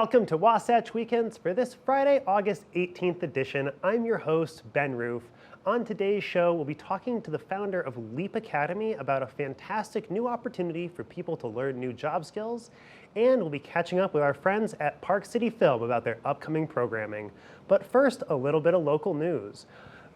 Welcome to Wasatch Weekends for this Friday, August 18th edition. I'm your host, Ben Roof. On today's show, we'll be talking to the founder of Leap Academy about a fantastic new opportunity for people to learn new job skills. And we'll be catching up with our friends at Park City Film about their upcoming programming. But first, a little bit of local news.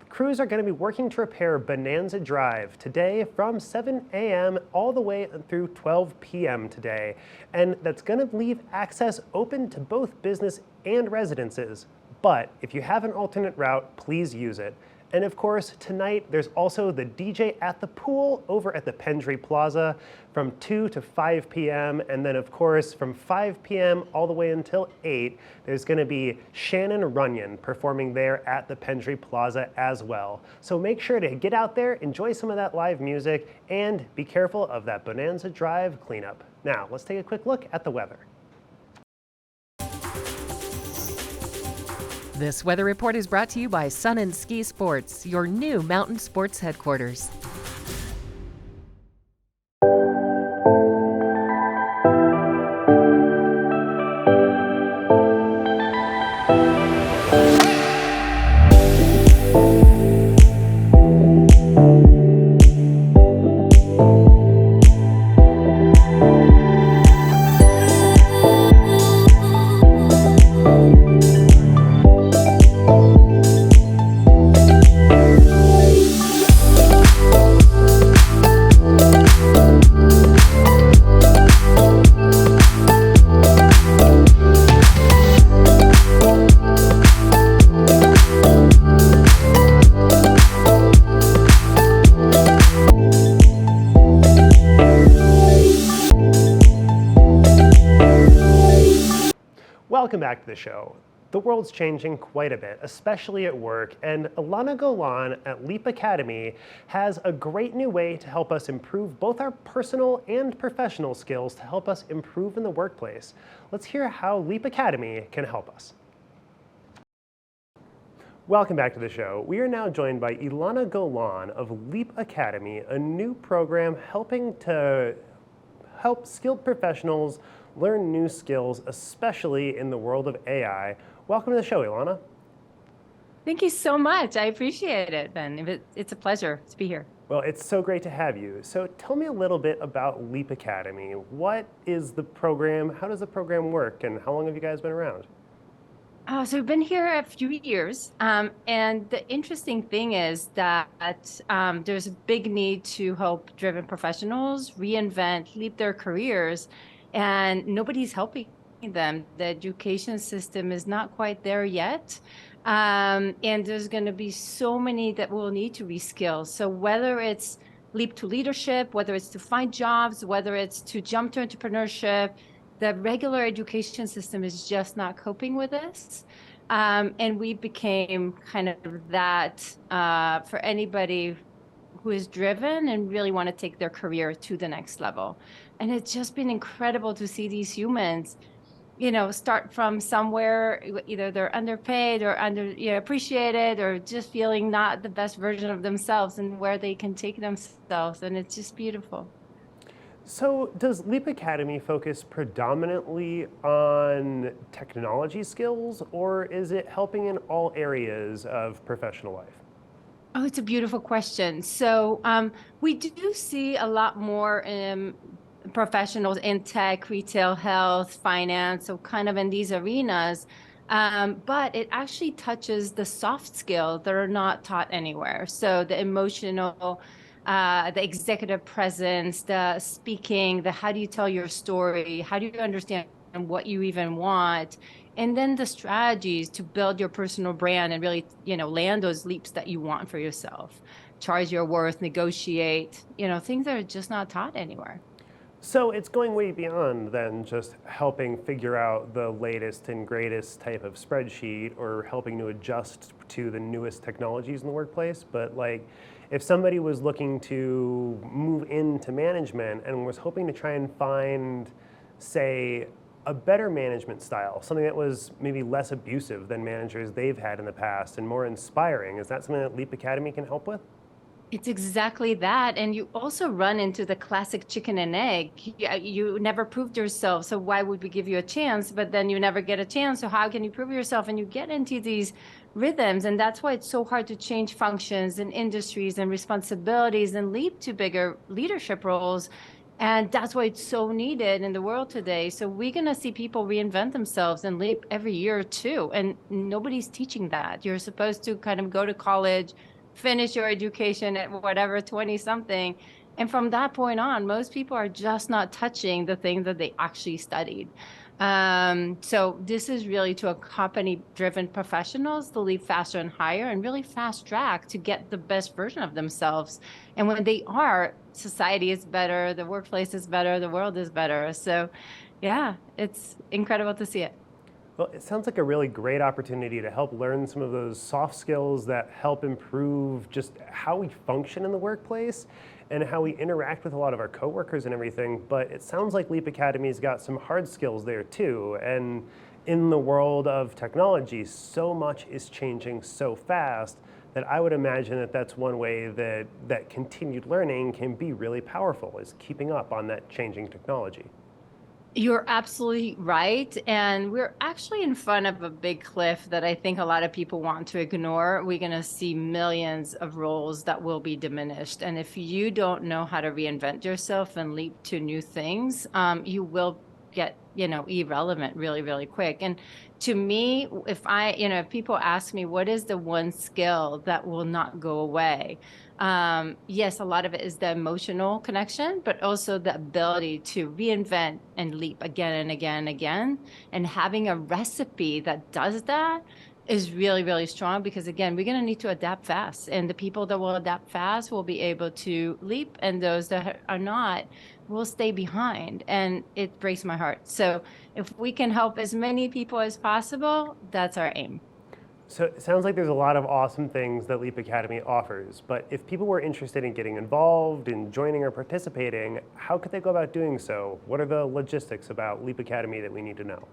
Crews are going to be working to repair Bonanza Drive today from 7 a.m. all the way through 12 p.m. today. And that's going to leave access open to both business and residences. But if you have an alternate route, please use it. And of course, tonight there's also the DJ at the pool over at the Pendry Plaza from 2 to 5 p.m. And then of course, from 5 p.m. all the way until 8, there's gonna be Shannon Runyon performing there at the Pendry Plaza as well. So make sure to get out there, enjoy some of that live music, and be careful of that Bonanza Drive cleanup. Now, let's take a quick look at the weather. This weather report is brought to you by Sun and Ski Sports, your new mountain sports headquarters. Welcome back to the show. The world's changing quite a bit, especially at work, and Ilana Golan at Leap Academy has a great new way to help us improve both our personal and professional skills to help us improve in the workplace. Let's hear how Leap Academy can help us. Welcome back to the show. We are now joined by Ilana Golan of Leap Academy, a new program helping to help skilled professionals learn new skills, especially in the world of AI. Welcome to the show, Ilana. Thank you so much. I appreciate it, Ben. It's a pleasure to be here. Well, it's so great to have you. So tell me a little bit about Leap Academy. What is the program? How does the program work? And how long have you guys been around? So we've been here a few years. And the interesting thing is that there's a big need to help driven professionals reinvent, leap their careers, and nobody's helping them. The education system is not quite there yet. And there's going to be so many that will need to reskill. So whether it's leap to leadership, whether it's to find jobs, whether it's to jump to entrepreneurship, the regular education system is just not coping with this. And we became kind of that for anybody who is driven and really want to take their career to the next level. And it's just been incredible to see these humans, start from somewhere, either they're underpaid or appreciated, or just feeling not the best version of themselves and where they can take themselves. And it's just beautiful. So does Leap Academy focus predominantly on technology skills, or is it helping in all areas of professional life? Oh, it's a beautiful question. So we do see a lot more professionals in tech, retail, health, finance, so kind of in these arenas. But it actually touches the soft skills that are not taught anywhere. So the emotional, the executive presence, the speaking, the how do you tell your story, how do you understand what you even want, and then the strategies to build your personal brand and really, land those leaps that you want for yourself, charge your worth, negotiate, things that are just not taught anywhere. So it's going way beyond than just helping figure out the latest and greatest type of spreadsheet or helping to adjust to the newest technologies in the workplace. But like, if somebody was looking to move into management and was hoping to try and find, say, a better management style, something that was maybe less abusive than managers they've had in the past and more inspiring, is that something that Leap Academy can help with? It's exactly that. And you also run into the classic chicken and egg. You never proved yourself. So why would we give you a chance? But then you never get a chance. So how can you prove yourself? And you get into these rhythms. And that's why it's so hard to change functions and industries and responsibilities and leap to bigger leadership roles. And that's why it's so needed in the world today. So we're going to see people reinvent themselves and leap every year or two. And nobody's teaching that. You're supposed to kind of go to college, finish your education at whatever 20 something, and from that point on most people are just not touching the things that they actually studied. So this is really to accompany driven professionals to leap faster and higher and really fast track to get the best version of themselves. And when they are, society is better, the workplace is better, the world is better. So yeah, it's incredible to see it. Well, it sounds like a really great opportunity to help learn some of those soft skills that help improve just how we function in the workplace and how we interact with a lot of our coworkers and everything. But it sounds like Leap Academy's got some hard skills there too. And in the world of technology, so much is changing so fast that I would imagine that that's one way that continued learning can be really powerful, is keeping up on that changing technology. You're absolutely right. And we're actually in front of a big cliff that I think a lot of people want to ignore. We're going to see millions of roles that will be diminished. And if you don't know how to reinvent yourself and leap to new things, you will get, irrelevant really, really quick. And to me, if people ask me, what is the one skill that will not go away? Yes, a lot of it is the emotional connection, but also the ability to reinvent and leap again and again and again. And having a recipe that does that is really, really strong because, again, we're going to need to adapt fast. And the people that will adapt fast will be able to leap, and those that are not will stay behind. And it breaks my heart. So if we can help as many people as possible, that's our aim. So it sounds like there's a lot of awesome things that Leap Academy offers, but if people were interested in getting involved, in joining or participating, how could they go about doing so? What are the logistics about Leap Academy that we need to know?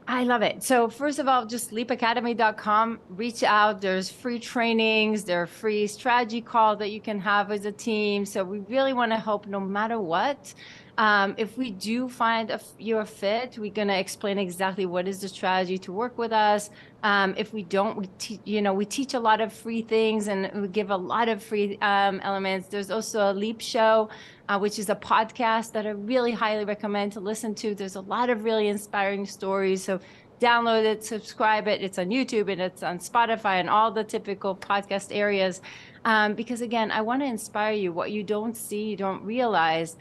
I love it. So first of all, just leapacademy.com, reach out. There's free trainings, there are free strategy calls that you can have as a team. So we really want to help no matter what. If we do find you're a fit, we're going to explain exactly what is the strategy to work with us. If we don't, we teach a lot of free things and we give a lot of free elements. There's also a Leap Show, which is a podcast that I really highly recommend to listen to. There's a lot of really inspiring stories. So download it, subscribe it. It's on YouTube and it's on Spotify and all the typical podcast areas. Because again, I want to inspire you. What you don't see, you don't realize.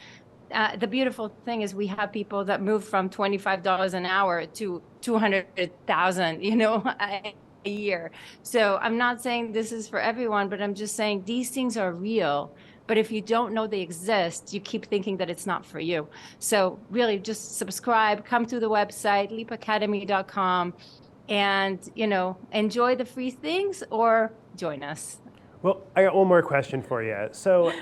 The beautiful thing is we have people that move from $25 an hour to 200,000, a year. So I'm not saying this is for everyone, but I'm just saying these things are real. But if you don't know they exist, you keep thinking that it's not for you. So really just subscribe, come to the website, leapacademy.com, and, enjoy the free things or join us. Well, I got one more question for you. So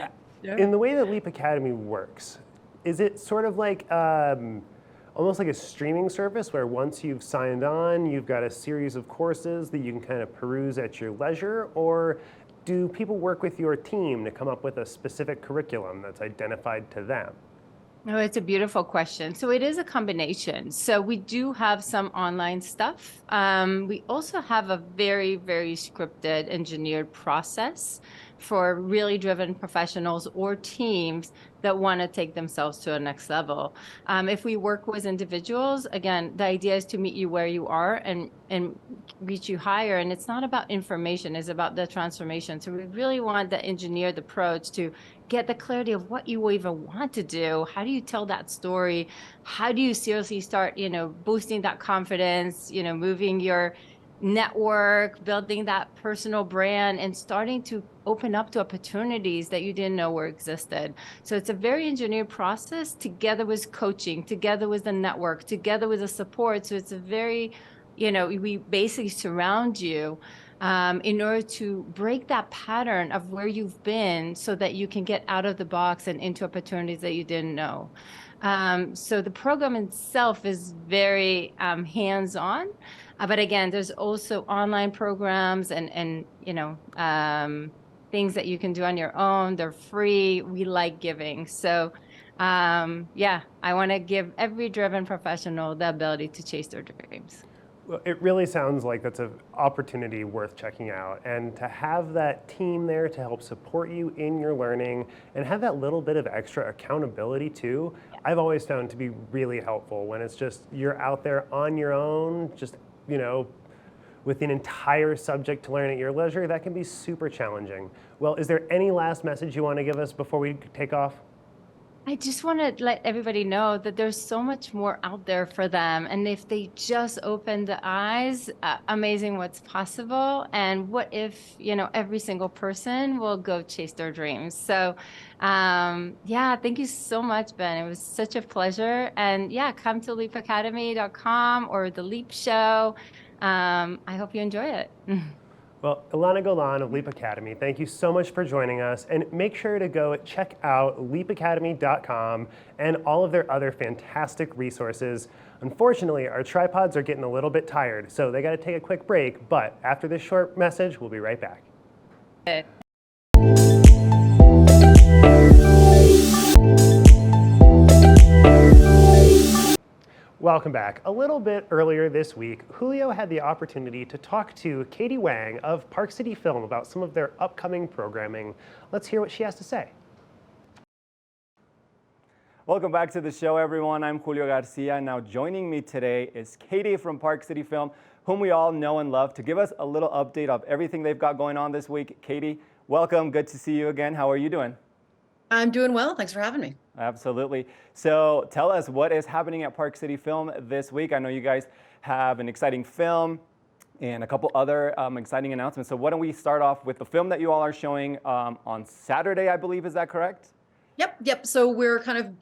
Yeah. in the way that Leap Academy works, is it sort of like almost like a streaming service where once you've signed on, you've got a series of courses that you can kind of peruse at your leisure? Or do people work with your team to come up with a specific curriculum that's identified to them? No, it's a beautiful question. So it is a combination. So we do have some online stuff. We also have a very, very scripted, engineered process for really driven professionals or teams that want to take themselves to a next level. If we work with individuals, again, the idea is to meet you where you are and reach you higher. And it's not about information, it's about the transformation. So we really want the engineered approach to get the clarity of what you even want to do. How do you tell that story? How do you seriously start, boosting that confidence, moving your network, building that personal brand, and starting to open up to opportunities that you didn't know were existed. So it's a very engineered process together with coaching, together with the network, together with the support. So it's a very, we basically surround you in order to break that pattern of where you've been so that you can get out of the box and into opportunities that you didn't know. So the program itself is very hands-on. But again, there's also online programs and things that you can do on your own. They're free. We like giving. So, yeah, I want to give every driven professional the ability to chase their dreams. Well, it really sounds like that's an opportunity worth checking out. And to have that team there to help support you in your learning and have that little bit of extra accountability too, I've always found to be really helpful when it's just you're out there on your own, just, with an entire subject to learn at your leisure. That can be super challenging. Well, is there any last message you want to give us before we take off? I just want to let everybody know that there's so much more out there for them. And if they just open the eyes, amazing what's possible. And what if, every single person will go chase their dreams. So, yeah, thank you so much, Ben. It was such a pleasure. And yeah, come to leapacademy.com or the Leap Show. I hope you enjoy it. Well, Ilana Golan of Leap Academy, thank you so much for joining us. And make sure to go check out leapacademy.com and all of their other fantastic resources. Unfortunately, our tripods are getting a little bit tired, so they got to take a quick break. But after this short message, we'll be right back. Okay. Welcome back. A little bit earlier this week, Julio had the opportunity to talk to Katie Wang of Park City Film about some of their upcoming programming. Let's hear what she has to say. Welcome back to the show, everyone. I'm Julio Garcia. Now joining me today is Katie from Park City Film, whom we all know and love, to give us a little update of everything they've got going on this week. Katie, welcome. Good to see you again. How are you doing? I'm doing well. Thanks for having me. Absolutely. So tell us what is happening at Park City Film this week. I know you guys have an exciting film and a couple other exciting announcements. So why don't we start off with the film that you all are showing on Saturday, I believe. Is that correct? Yep. So we're kind of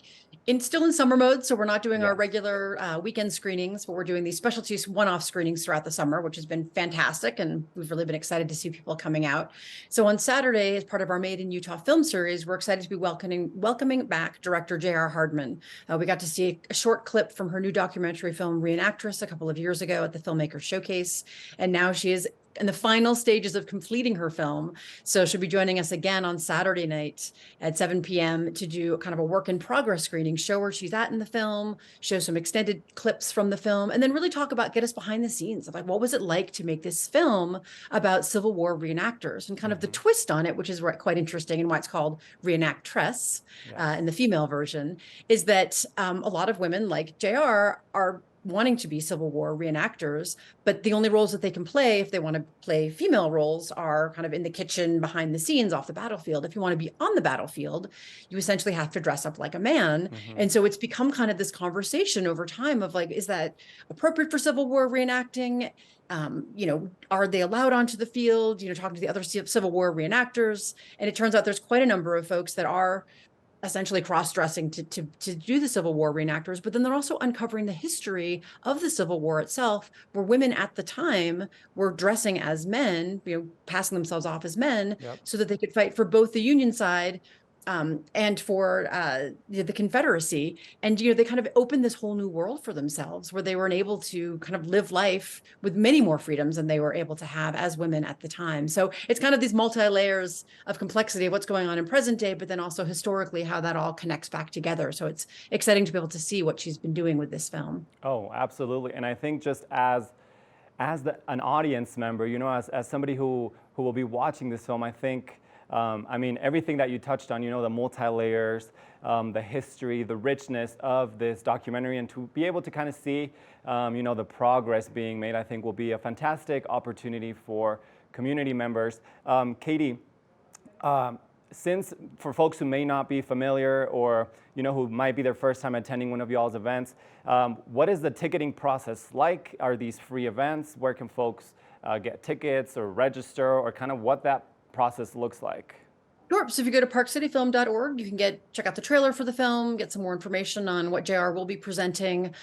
still in summer mode. So we're not doing our regular weekend screenings, but we're doing these specialty one-off screenings throughout the summer, which has been fantastic. And we've really been excited to see people coming out. So on Saturday, as part of our Made in Utah film series, we're excited to be welcoming back director J.R. Hardman. We got to see a short clip from her new documentary film, Reenactress, a couple of years ago at the Filmmaker Showcase. And now she is in the final stages of completing her film. So she'll be joining us again on Saturday night at 7 p.m. to do kind of a work in progress screening, show where she's at in the film, show some extended clips from the film, and then really get us behind the scenes of like, what was it like to make this film about Civil War reenactors and kind of the twist on it, which is quite interesting and why it's called Reenactress in the female version, is that a lot of women like JR are wanting to be Civil War reenactors, but the only roles that they can play if they want to play female roles are kind of in the kitchen, behind the scenes, off the battlefield. If you want to be on the battlefield, you essentially have to dress up like a man. And so it's become kind of this conversation over time of like, is that appropriate for Civil War reenacting? Are they allowed onto the field? Talking to the other Civil War reenactors. And it turns out there's quite a number of folks that are essentially cross-dressing to do the Civil War reenactors, but then they're also uncovering the history of the Civil War itself, where women at the time were dressing as men, passing themselves off as men, so that they could fight for both the Union side and for the Confederacy. And, they kind of opened this whole new world for themselves where they were able to kind of live life with many more freedoms than they were able to have as women at the time. So it's kind of these multi-layers of complexity of what's going on in present day, but then also historically how that all connects back together. So it's exciting to be able to see what she's been doing with this film. Oh, absolutely. And I think just as an audience member, as somebody who will be watching this film, I think everything that you touched on, the multi-layers, the history, the richness of this documentary, and to be able to kind of see, the progress being made, I think will be a fantastic opportunity for community members. Katie, since for folks who may not be familiar or, who might be their first time attending one of y'all's events, what is the ticketing process like? Are these free events? Where can folks get tickets or register, or kind of what that process looks like? Sure. So if you go to parkcityfilm.org, you can check out the trailer for the film, get some more information on what JR will be presenting.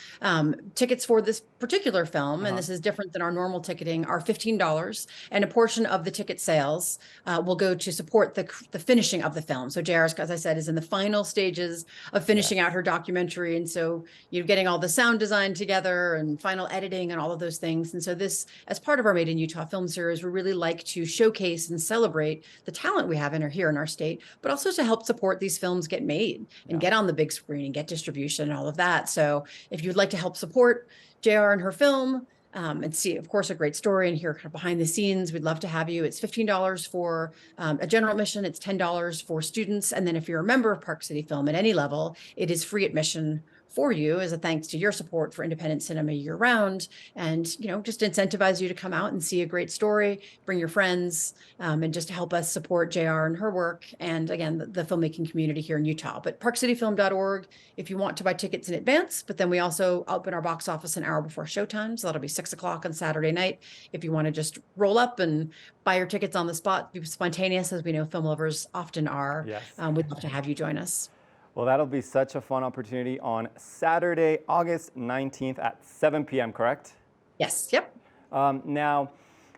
Tickets for this particular film, and this is different than our normal ticketing, are $15, and a portion of the ticket sales will go to support the finishing of the film. So JR, as I said, is in the final stages of finishing out her documentary, and so you're getting all the sound design together and final editing and all of those things. And so this, as part of our Made in Utah film series, we really like to showcase and celebrate the talent we have here in our state, but also to help support these films get made and get on the big screen and get distribution and all of that. So if you'd like to help support JR and her film, and see, of course, a great story and hear kind of behind the scenes, we'd love to have you. It's $15 for a general admission. It's $10 for students. And then if you're a member of Park City Film at any level, it is free admission for you as a thanks to your support for independent cinema year round, and just incentivize you to come out and see a great story, bring your friends, and just help us support JR and her work, and again the filmmaking community here in Utah. But parkcityfilm.org if you want to buy tickets in advance, but then we also open our box office an hour before showtime, so that'll be 6 o'clock on Saturday night if you want to just roll up and buy your tickets on the spot, be spontaneous, as we know film lovers often are. We'd love to have you join us. Well, that'll be such a fun opportunity on Saturday, August 19th at 7 p.m., correct? Yes, yep. Now,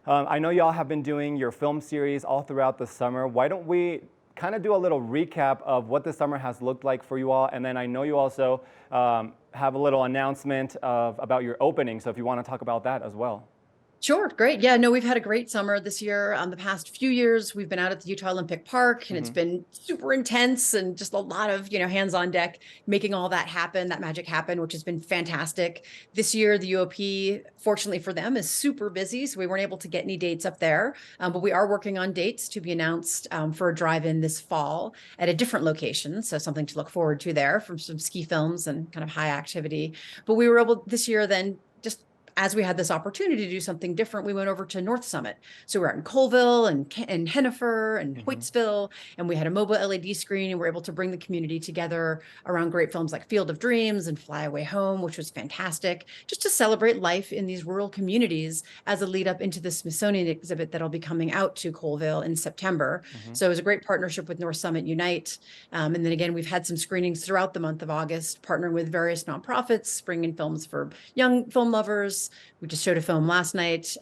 I know y'all have been doing your film series all throughout the summer. Why don't we kind of do a little recap of what the summer has looked like for you all? And then I know you also have a little announcement about your opening, so if you want to talk about that as well. Sure. Great. Yeah, no, we've had a great summer this year. The past few years, we've been out at the Utah Olympic Park, and it's been super intense and just a lot of, hands on deck, making all that happen, that magic happen, which has been fantastic. This year, the UOP, fortunately for them, is super busy, so we weren't able to get any dates up there. But we are working on dates to be announced for a drive-in this fall at a different location. So something to look forward to there from some ski films and kind of high activity. But we were able this year then, just as we had this opportunity to do something different, we went over to North Summit. So we're out in Colville and Hennifer and Hoytsville, and we had a mobile LED screen, and we're able to bring the community together around great films like Field of Dreams and Fly Away Home, which was fantastic, just to celebrate life in these rural communities as a lead up into the Smithsonian exhibit that'll be coming out to Colville in September. So it was a great partnership with North Summit Unite. And then again, we've had some screenings throughout the month of August, partnering with various nonprofits, bringing films for young film lovers. We just showed a film last night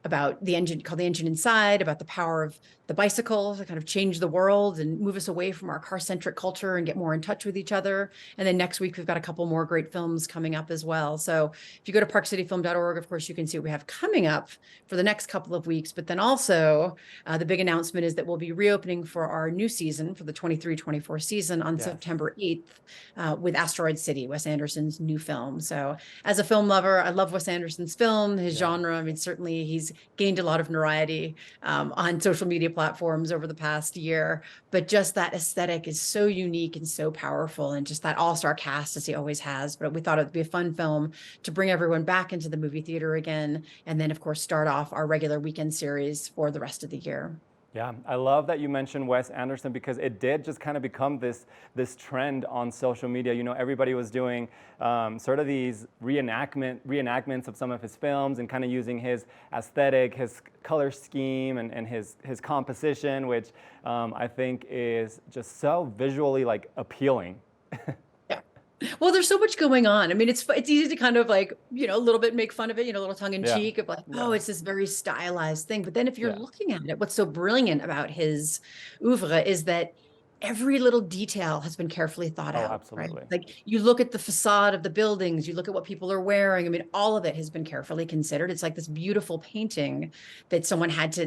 about the engine, called The Engine Inside, about the power of the bicycle to kind of change the world and move us away from our car-centric culture and get more in touch with each other. And then next week, we've got a couple more great films coming up as well. So if you go to parkcityfilm.org, of course, you can see what we have coming up for the next couple of weeks. But then also the big announcement is that we'll be reopening for our new season, for the 23-24 season on September 8th with Asteroid City, Wes Anderson's new film. So as a film lover, I love Wes Anderson's film, his genre. I mean, certainly he's gained a lot of notoriety on social media platforms over the past year, but just that aesthetic is so unique and so powerful, and just that all-star cast as he always has. But we thought it would be a fun film to bring everyone back into the movie theater again, and then of course start off our regular weekend series for the rest of the year. Yeah, I love that you mentioned Wes Anderson, because it did just kind of become this trend on social media. Everybody was doing sort of these reenactments of some of his films, and kind of using his aesthetic, his color scheme, and his composition, which I think is just so visually appealing. Well, there's so much going on. I mean, it's easy to kind of a little bit make fun of it, a little tongue in cheek of oh, it's this very stylized thing. But then if you're looking at it, what's so brilliant about his oeuvre is that every little detail has been carefully thought out. Absolutely. Right? Like you look at the facade of the buildings, you look at what people are wearing. I mean, all of it has been carefully considered. It's like this beautiful painting that someone had to,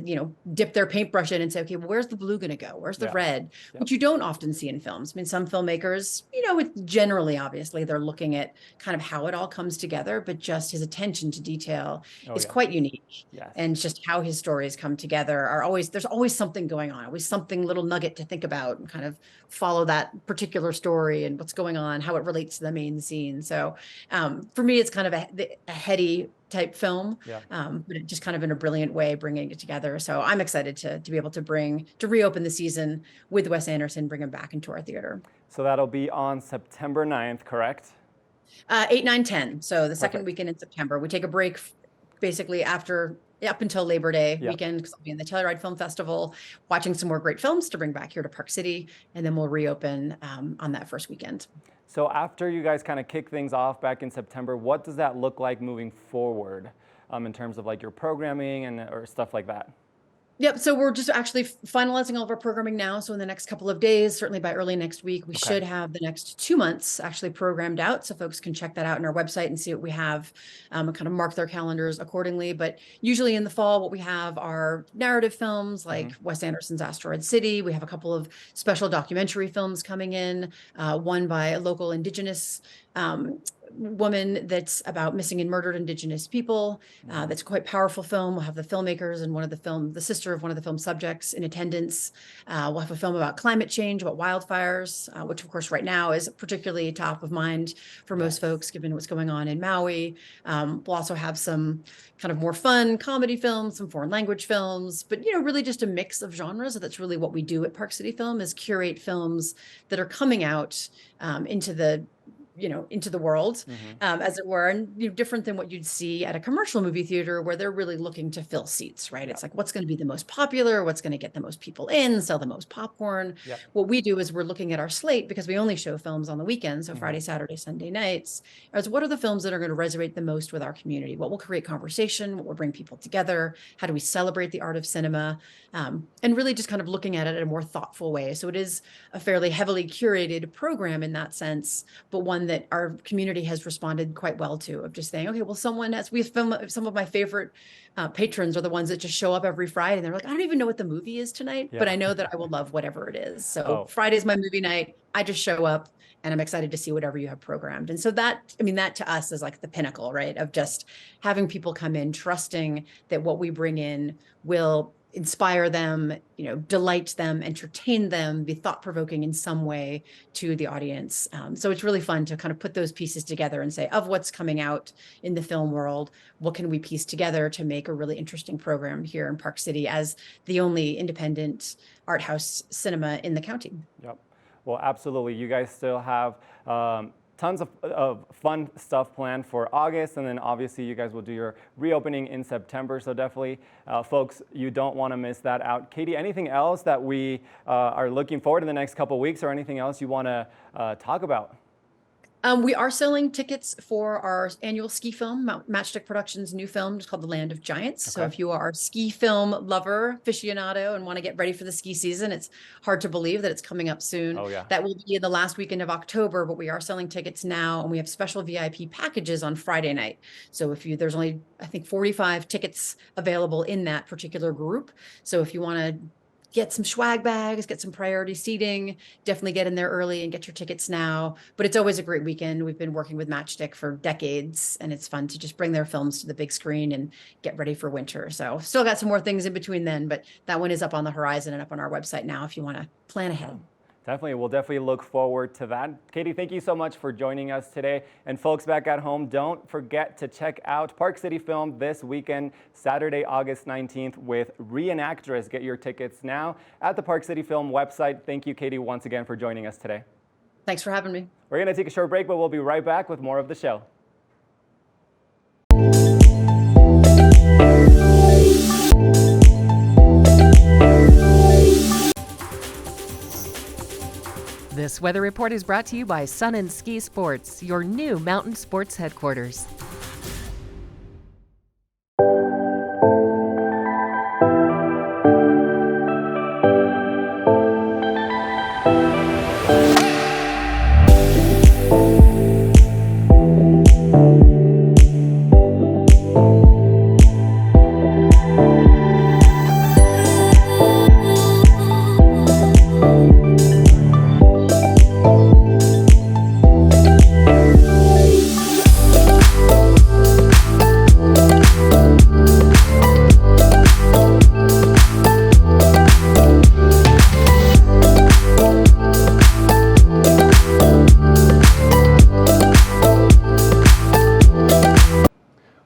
dip their paintbrush in and say, okay, well, where's the blue going to go? Where's the red? Which you don't often see in films. I mean, some filmmakers, it's generally, obviously, they're looking at kind of how it all comes together, but just his attention to detail is quite unique. And just how his stories come together there's always something going on, always something, little nugget to think about, and kind of follow that particular story and what's going on, how it relates to the main scene. So for me, it's kind of a heady type film, but it just kind of in a brilliant way, bringing it together. So I'm excited to be able to reopen the season with Wes Anderson, bring him back into our theater. So that'll be on September 9th, correct? 8, 9, 10. So the second weekend in September. We take a break basically after up until Labor Day Yep. weekend, because I'll be in the Telluride Film Festival, watching some more great films to bring back here to Park City, and then we'll reopen on that first weekend. So after you guys kind of kick things off back in September, what does that look like moving forward in terms of like your programming and or stuff like that? Yep. So we're just actually finalizing all of our programming now. So in the next couple of days, certainly by early next week, we should have the next 2 months actually programmed out. So folks can check that out on our website and see what we have and kind of mark their calendars accordingly. But usually in the fall, what we have are narrative films like Wes Anderson's Asteroid City. We have a couple of special documentary films coming in, one by a local Indigenous woman that's about missing and murdered Indigenous people. That's a quite powerful film. We'll have the filmmakers and the sister of one of the film subjects in attendance. We'll have a film about climate change, about wildfires, which of course right now is particularly top of mind for most folks, given what's going on in Maui. We'll also have some kind of more fun comedy films, some foreign language films, but really just a mix of genres. That's really what we do at Park City Film, is curate films that are coming out into the world, as it were, and different than what you'd see at a commercial movie theater where they're really looking to fill seats, right? It's like, what's going to be the most popular, what's going to get the most people in, sell the most popcorn. What we do is we're looking at our slate, because we only show films on the weekends, so Friday, Saturday, Sunday nights, as what are the films that are going to resonate the most with our community? What will create conversation? What will bring people together? How do we celebrate the art of cinema? And really just kind of looking at it in a more thoughtful way. So it is a fairly heavily curated program in that sense, but one that our community has responded quite well to, of just saying, okay, well, some of my favorite patrons are the ones that just show up every Friday and they're like, I don't even know what the movie is tonight, but I know that I will love whatever it is. So Friday's my movie night. I just show up and I'm excited to see whatever you have programmed. And so that to us is like the pinnacle, right? Of just having people come in, trusting that what we bring in will inspire them, delight them, entertain them, be thought-provoking in some way to the audience. So it's really fun to kind of put those pieces together and say, of what's coming out in the film world, what can we piece together to make a really interesting program here in Park City as the only independent art house cinema in the county. Yep. Well, absolutely. You guys still have tons of fun stuff planned for August, and then obviously you guys will do your reopening in September. So definitely, folks, you don't want to miss that out. Katie, anything else that we are looking forward to in the next couple of weeks, or anything else you want to talk about? We are selling tickets for our annual ski film, Matchstick Productions' new film. It's called The Land of Giants. So if you are a ski film lover, aficionado, and want to get ready for the ski season, it's hard to believe that it's coming up soon. That will be in the last weekend of October, but we are selling tickets now, and we have special VIP packages on Friday night. So there's only, I think, 45 tickets available in that particular group. So if you want to get some swag bags, get some priority seating, definitely get in there early and get your tickets now. But it's always a great weekend. We've been working with Matchstick for decades, and it's fun to just bring their films to the big screen and get ready for winter. So still got some more things in between then, but that one is up on the horizon and up on our website now if you want to plan ahead. Definitely. We'll definitely look forward to that. Katie, thank you so much for joining us today. And folks back at home, don't forget to check out Park City Film this weekend, Saturday, August 19th with Reenactress. Get your tickets now at the Park City Film website. Thank you, Katie, once again for joining us today. Thanks for having me. We're going to take a short break, but we'll be right back with more of the show. This weather report is brought to you by Sun and Ski Sports, your new mountain sports headquarters.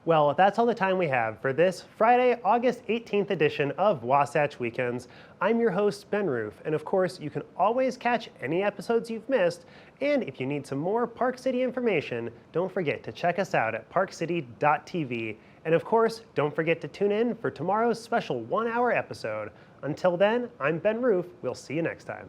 Well, that's all the time we have for this Friday, August 18th edition of Wasatch Weekends. I'm your host, Ben Roof, and of course, you can always catch any episodes you've missed, and if you need some more Park City information, don't forget to check us out at parkcity.tv And of course, don't forget to tune in for tomorrow's special 1-hour episode. Until then, I'm Ben Roof. We'll see you next time.